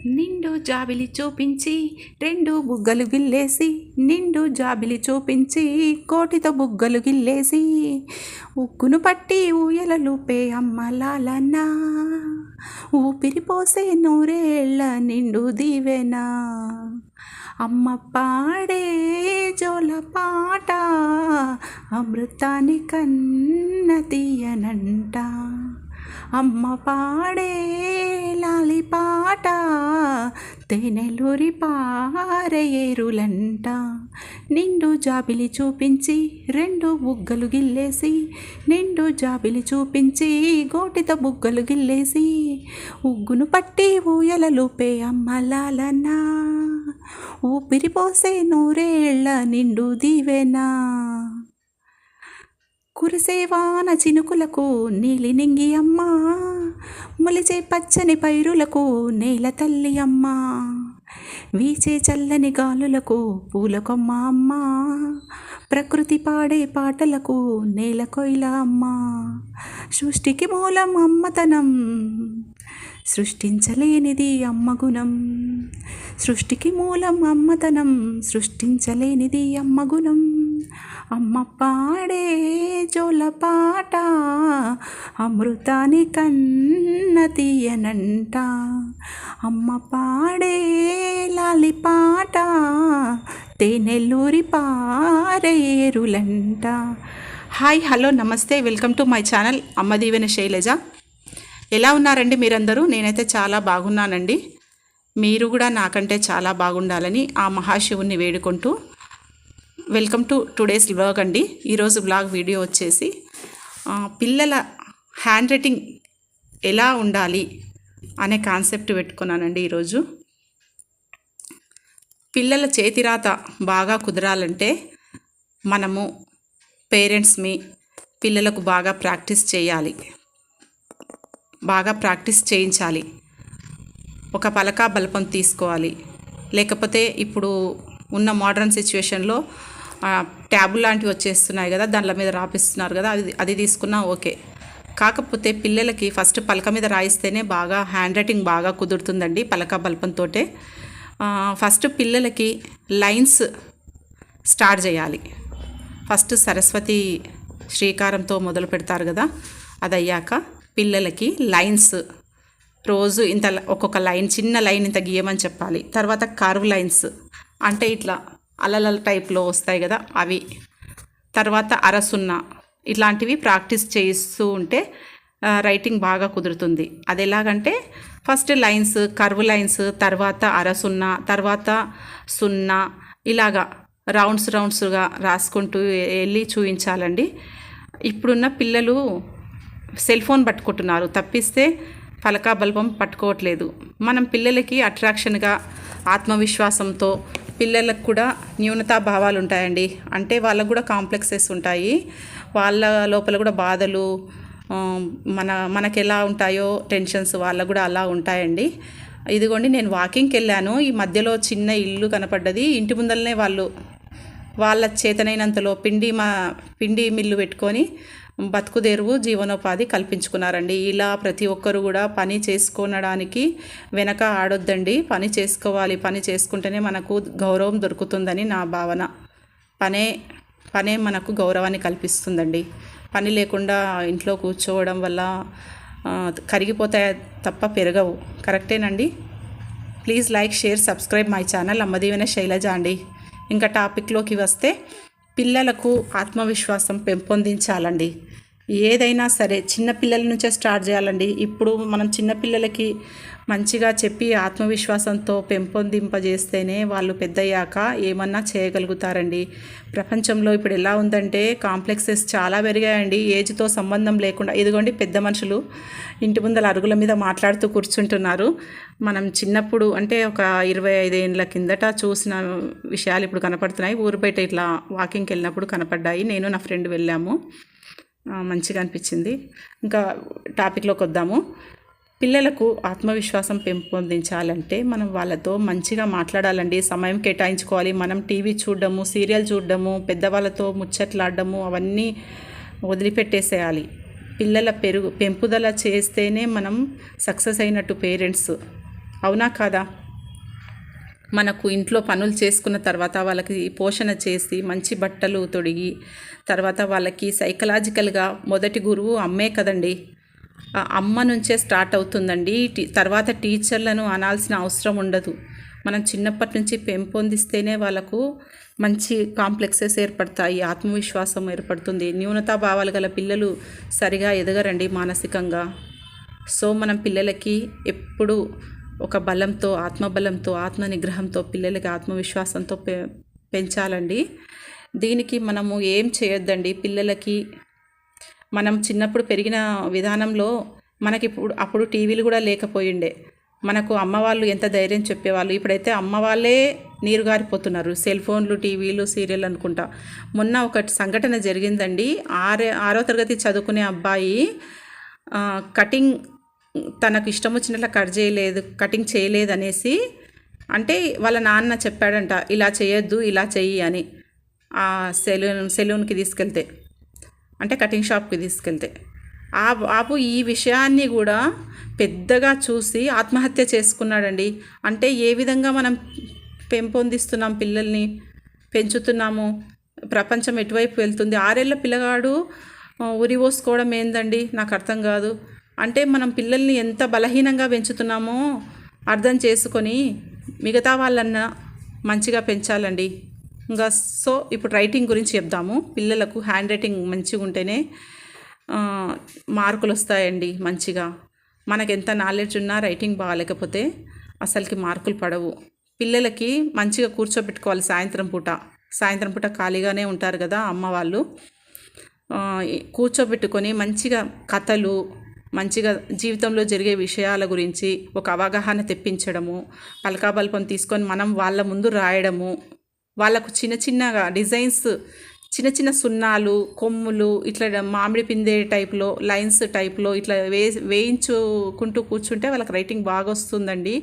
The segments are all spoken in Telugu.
నిండు జాబిలి చూపించి రెండు బుగ్గలు గిల్లేసి నిండు జాబిలి చూపించి కోటితో బుగ్గలు గిల్లేసి ఉక్కును పట్టి ఊయలలుపే అమ్మ లాలన్నా ఊపిరి పోసే నూరేళ్ల నిండు దీవెనా అమ్మ పాడే జోల పాట అమృతాని కన్న తీయనంట అమ్మ పాడే లాలి పాట తేనెలూరి పారే ఏరులంట నిండు జాబిలి చూపించి రెండు బుగ్గలు గిల్లేసి నిండు జాబిలి చూపించి గోటితో బుగ్గలు గిల్లేసి ఉగ్గును పట్టి ఊయలలుపే అమ్మ లాలన్నా ఊపిరి పోసే నూరేళ్ల నిండు దీవెనా కురిసేవాన చినుకులకు నీలి నింగి అమ్మ మొలిచే పచ్చని పైరులకు నేల తల్లి అమ్మ వీచే చల్లని గాలులకు పూల కొమ్మ అమ్మ ప్రకృతి పాడే పాటలకు నేల కొయిల అమ్మ సృష్టికి మూలం అమ్మతనం సృష్టించలేనిది అమ్మ గుణం సృష్టికి మూలం అమ్మతనం సృష్టించలేనిది అమ్మ గుణం అమ్మ పాడే జోల పాట అమృతాని కన్న తీయనంట అమ్మ పాడే లాలి పాట తేనెలూరి పారే ఏరులంట. హాయ్ హలో నమస్తే, వెల్కమ్ టు మై ఛానల్ అమ్మ దీవెన శైలజ. ఎలా ఉన్నారండి మీరందరూ? నేనైతే చాలా బాగున్నానండి. మీరు కూడా నాకంటే చాలా బాగుండాలని ఆ మహాశివుని వేడుకుంటూ వెల్కమ్ టు టుడేస్ వ్లాగ్ అండి. ఈరోజు వ్లాగ్ వీడియో వచ్చేసి పిల్లల హ్యాండ్ రైటింగ్ ఎలా ఉండాలి అనే కాన్సెప్ట్ పెట్టుకున్నానండి. ఈరోజు పిల్లల చేతిరాత బాగా కుదరాలంటే మనము పేరెంట్స్ని పిల్లలకు బాగా ప్రాక్టీస్ చేయాలి, బాగా ప్రాక్టీస్ చేయించాలి. ఒక పలక బలపం తీసుకోవాలి. లేకపోతే ఇప్పుడు ఉన్న మోడర్న్ సిచ్యువేషన్లో ట్యాబ్ లాంటివి వచ్చేస్తున్నాయి కదా, దాంట్లో మీద రాపిస్తున్నారు కదా, అది తీసుకున్నా ఓకే. కాకపోతే పిల్లలకి ఫస్ట్ పలక మీద రాయిస్తేనే బాగా హ్యాండ్ రైటింగ్ బాగా కుదురుతుందండి. పలక బలపంతో ఫస్ట్ పిల్లలకి లైన్స్ స్టార్ట్ చేయాలి. ఫస్ట్ సరస్వతి శ్రీకారంతో మొదలు పెడతారు కదా, అది అయ్యాక పిల్లలకి లైన్స్ రోజు ఇంత ఒక్కొక్క లైన్, చిన్న లైన్ ఇంత గీయమని చెప్పాలి. తర్వాత కర్వ్ లైన్స్ అంటే ఇట్లా అలల టైప్లో వస్తాయి కదా అవి. తర్వాత అరసున్న ఇట్లాంటివి ప్రాక్టీస్ చేస్తూ ఉంటే రైటింగ్ బాగా కుదురుతుంది. అది ఎలాగంటే ఫస్ట్ లైన్స్, కర్వ్ లైన్స్, తర్వాత అరసున్న, తర్వాత సున్నా, ఇలాగా రౌండ్స్గా రాసుకుంటూ వెళ్ళి చూపించాలండి. ఇప్పుడున్న పిల్లలు సెల్ ఫోన్ పట్టుకుంటున్నారు తప్పిస్తే పలకా బల్బం పట్టుకోవట్లేదు. మనం పిల్లలకి అట్రాక్షన్గా ఆత్మవిశ్వాసంతో, పిల్లలకు కూడా న్యూనతా భావాలు ఉంటాయండి. అంటే వాళ్ళకు కూడా కాంప్లెక్సెస్ ఉంటాయి. వాళ్ళ లోపల కూడా బాధలు మనకు ఎలా ఉంటాయో టెన్షన్స్ వాళ్ళకు కూడా అలా ఉంటాయండి. ఇదిగోండి, నేను వాకింగ్కి వెళ్ళాను. ఈ మధ్యలో చిన్న ఇల్లు కనపడ్డది. ఇంటి ముందరనే వాళ్ళ చేతనైనంతలో పిండి మిల్లు పెట్టుకొని బతుకుదేరువు జీవనోపాధి కల్పించుకున్నారండి. ఇలా ప్రతి ఒక్కరు కూడా పని చేసుకోవడానికి వెనక ఆడొద్దండి. పని చేసుకోవాలి. పని చేసుకుంటేనే మనకు గౌరవం దొరుకుతుందని నా భావన. పనే మనకు గౌరవాన్ని కల్పిస్తుందండి. పని లేకుండా ఇంట్లో కూర్చోవడం వల్ల కరిగిపోతాయి తప్ప పెరగవు. కరెక్టేనండి. Please like, share, subscribe my channel అమ్మ దీవెన శైలజ అండి. ఇంకా టాపిక్లోకి వస్తే పిల్లలకు ఆత్మవిశ్వాసం పెంపొందించాలండి. ఏదైనా సరే చిన్నపిల్లల నుంచే స్టార్ట్ చేయాలండి. ఇప్పుడు మనం చిన్నపిల్లలకి మంచిగా చెప్పి ఆత్మవిశ్వాసంతో పెంపొందింపజేస్తేనే వాళ్ళు పెద్దయ్యాక ఏమన్నా చేయగలుగుతారండి. ప్రపంచంలో ఇప్పుడు ఎలా ఉందంటే కాంప్లెక్సెస్ చాలా పెరిగాయండి. ఏజ్తో సంబంధం లేకుండా. ఇదిగోండి, పెద్ద మనుషులు ఇంటి ముందల అరుగుల మీద మాట్లాడుతూ కూర్చుంటున్నారు. మనం చిన్నప్పుడు అంటే ఒక 25 ఏళ్ళ కిందట చూసిన విషయాలు ఇప్పుడు కనపడుతున్నాయి. ఊరు బయట ఇట్లా వాకింగ్కి వెళ్ళినప్పుడు కనపడ్డాయి. నేను నా ఫ్రెండ్ వెళ్ళాము. మంచిగా అనిపించింది. ఇంకా టాపిక్లోకి వద్దాము. పిల్లలకు ఆత్మవిశ్వాసం పెంపొందించాలంటే మనం వాళ్ళతో మంచిగా మాట్లాడాలండి. సమయం కేటాయించుకోవాలి. మనం టీవీ చూడడము, సీరియల్ చూడడము, పెద్దవాళ్ళతో ముచ్చట్లాడడము అవన్నీ వదిలిపెట్టేసేయాలి. పిల్లల పెంపుదల చేస్తేనే మనం సక్సెస్ అయినట్టు పేరెంట్స్. అవునా కాదా? మనకు ఇంట్లో పనులు చేసుకున్న తర్వాత వాళ్ళకి పోషణ చేసి మంచి బట్టలు తొడిగి తర్వాత వాళ్ళకి సైకలాజికల్గా మొదటి గురువు అమ్మే కదండి. ఆ అమ్మ నుంచే స్టార్ట్ అవుతుందండి. తర్వాత టీచర్లను అనాల్సిన అవసరం ఉండదు. మనం చిన్నప్పటి నుంచి పెంపొందిస్తేనే వాళ్ళకు మంచి కాంప్లెక్సెస్ ఏర్పడతాయి, ఆత్మవిశ్వాసం ఏర్పడుతుంది. న్యూనతా భావాలు గల పిల్లలు సరిగా ఎదగరండి మానసికంగా. సో మనం పిల్లలకి ఎప్పుడు ఒక బలంతో, ఆత్మబలంతో, ఆత్మ నిగ్రహంతో పిల్లలకి ఆత్మవిశ్వాసంతో పెంచాలండి. దీనికి మనము ఏం చేయొద్దండి. పిల్లలకి మనం చిన్నప్పుడు పెరిగిన విధానంలో మనకి అప్పుడు టీవీలు కూడా లేకపోయిండే. మనకు అమ్మ వాళ్ళు ఎంత ధైర్యం చెప్పేవాళ్ళు. ఇప్పుడైతే అమ్మ వాళ్ళే నీరు గారిపోతున్నారు. సెల్ ఫోన్లు, టీవీలు, సీరియల్ అనుకుంటా. మొన్న ఒక సంఘటన జరిగిందండి. ఆరో తరగతి చదువుకునే అబ్బాయి కటింగ్ తనకు ఇష్టం వచ్చినట్లు కటింగ్ చేయలేదు అనేసి అంటే వాళ్ళ నాన్న చెప్పాడంట, ఇలా చేయొద్దు, ఇలా చెయ్యి అని. ఆ సెలూన్కి తీసుకెళ్తే, అంటే కటింగ్ షాప్కి తీసుకెళ్తే ఆ బాబు ఈ విషయాన్ని కూడా పెద్దగా చూసి ఆత్మహత్య చేసుకున్నాడండి. అంటే ఏ విధంగా మనం పెంపొందిస్తున్నాం, పిల్లల్ని పెంచుతున్నాము, ప్రపంచం ఎటువైపు వెళ్తుంది. 6 ఏళ్ల పిల్లగాడు ఉరి పోసుకోవడం ఏందండి, నాకు అర్థం కాదు. అంటే మనం పిల్లల్ని ఎంత బలహీనంగా పెంచుతున్నామో అర్థం చేసుకొని మిగతా వాళ్ళన్నా మంచిగా పెంచాలండి. ఇంకా సో ఇప్పుడు రైటింగ్ గురించి చెప్దాము. పిల్లలకు హ్యాండ్ రైటింగ్ మంచిగా ఉంటేనే మార్కులు వస్తాయండి మంచిగా. మనకు ఎంత నాలెడ్జ్ ఉన్నా రైటింగ్ బాగాలేకపోతే అసలుకి మార్కులు పడవు. పిల్లలకి మంచిగా కూర్చోబెట్టుకోవాలి. సాయంత్రం పూట ఖాళీగానే ఉంటారు కదా అమ్మ వాళ్ళు, కూర్చోబెట్టుకొని మంచిగా కథలు, మంచిగా జీవితంలో జరిగే విషయాల గురించి ఒక అవగాహన తెప్పించడము, పలకాబల్పం తీసుకొని మనం వాళ్ళ ముందు రాయడము, వాళ్ళకు చిన్న చిన్నగా డిజైన్స్, చిన్న చిన్న సున్నాలు, కొమ్ములు, ఇట్లా మామిడి పిందే టైప్లో, లైన్స్ టైప్లో ఇట్లా వేయించుకుంటూ కూర్చుంటే వాళ్ళకి రైటింగ్ బాగా వస్తుందండి.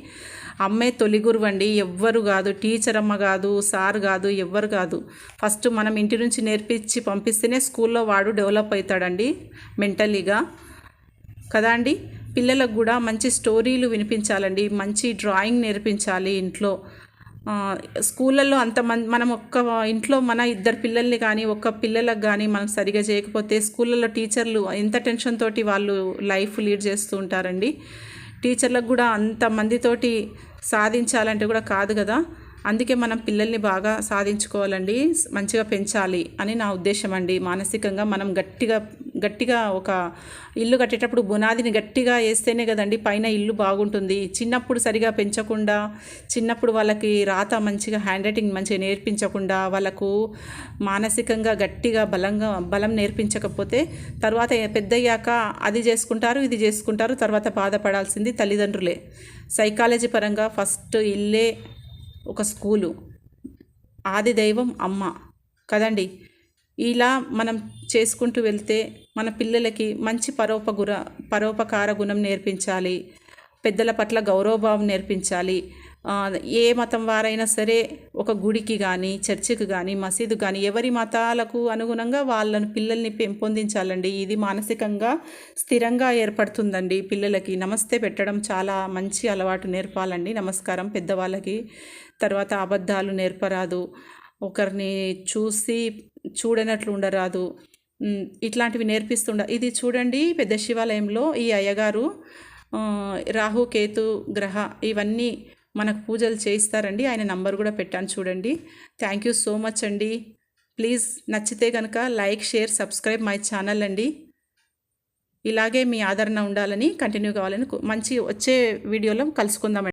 అమ్మే తొలి గురువు అండి. ఎవ్వరు కాదు, టీచర్ అమ్మ కాదు, సార్ కాదు, ఎవ్వరు కాదు. ఫస్ట్ మనం ఇంటి నుంచి నేర్పించి పంపిస్తేనే స్కూల్లో వాడు డెవలప్ అవుతాడండి మెంటలీగా కదా అండి. పిల్లలకు కూడా మంచి స్టోరీలు వినిపించాలండి, మంచి డ్రాయింగ్ నేర్పించాలి ఇంట్లో. స్కూళ్ళల్లో అంతమంది మనం ఇంట్లో మన 2 పిల్లల్ని కానీ పిల్లలకు కానీ మనం సరిగా చేయకపోతే స్కూళ్ళల్లో టీచర్లు ఎంత టెన్షన్ తోటి వాళ్ళు లైఫ్ లీడ్ చేస్తూ ఉంటారండి. టీచర్లకు కూడా అంతమందితోటి సాధించాలంటే కూడా కాదు కదా. అందుకే మనం పిల్లల్ని బాగా సాధించుకోవాలండి, మంచిగా పెంచాలి అని నా ఉద్దేశం అండి. మానసికంగా మనం గట్టిగా ఒక ఇల్లు కట్టేటప్పుడు బునాదిని గట్టిగా వేస్తేనే కదండి పైన ఇల్లు బాగుంటుంది. చిన్నప్పుడు సరిగా పెంచకుండా, చిన్నప్పుడు వాళ్ళకి రాత మంచిగా, హ్యాండ్ రైటింగ్ మంచిగా నేర్పించకుండా, వాళ్ళకు మానసికంగా గట్టిగా బలం నేర్పించకపోతే తర్వాత పెద్దయ్యాక అది చేసుకుంటారు, ఇది చేసుకుంటారు, తర్వాత బాధపడాల్సింది తల్లిదండ్రులే. సైకాలజీ పరంగా ఫస్ట్ ఇల్లే ఒక స్కూలు, ఆది దైవం అమ్మ కదండి. ఇలా మనం చేసుకుంటూ వెళ్తే మన పిల్లలకి మంచి పరోపకార గుణం నేర్పించాలి, పెద్దల పట్ల గౌరవభావం నేర్పించాలి. ఏ మతం వారైనా సరే ఒక గుడికి కానీ, చర్చికి కానీ, మసీదు కానీ, ఎవరి మతాలకు అనుగుణంగా వాళ్ళని పిల్లల్ని పెంపొందించాలండి. ఇది మానసికంగా స్థిరంగా ఏర్పడుతుందండి. పిల్లలకి నమస్తే పెట్టడం చాలా మంచి అలవాటు నేర్పాలండి. నమస్కారం పెద్దవాళ్ళకి. తర్వాత అబద్ధాలు నేర్పరాదు, ఒకరిని చూసి చూడనట్లు ఉండరాదు, ఇట్లాంటివి ఇది చూడండి పెద్ద శివాలయంలో ఈ అయ్యగారు రాహు, కేతు గ్రహ ఇవన్నీ మనకు పూజలు చేయిస్తారండి. ఆయన నంబర్ కూడా పెట్టాను చూడండి. థ్యాంక్ యూ సో మచ్ అండి. ప్లీజ్ నచ్చితే కనుక like, share, subscribe my channel అండి. ఇలాగే మీ ఆదరణ ఉండాలని, కంటిన్యూ కావాలని మంచి వచ్చే వీడియోలో కలుసుకుందామండి.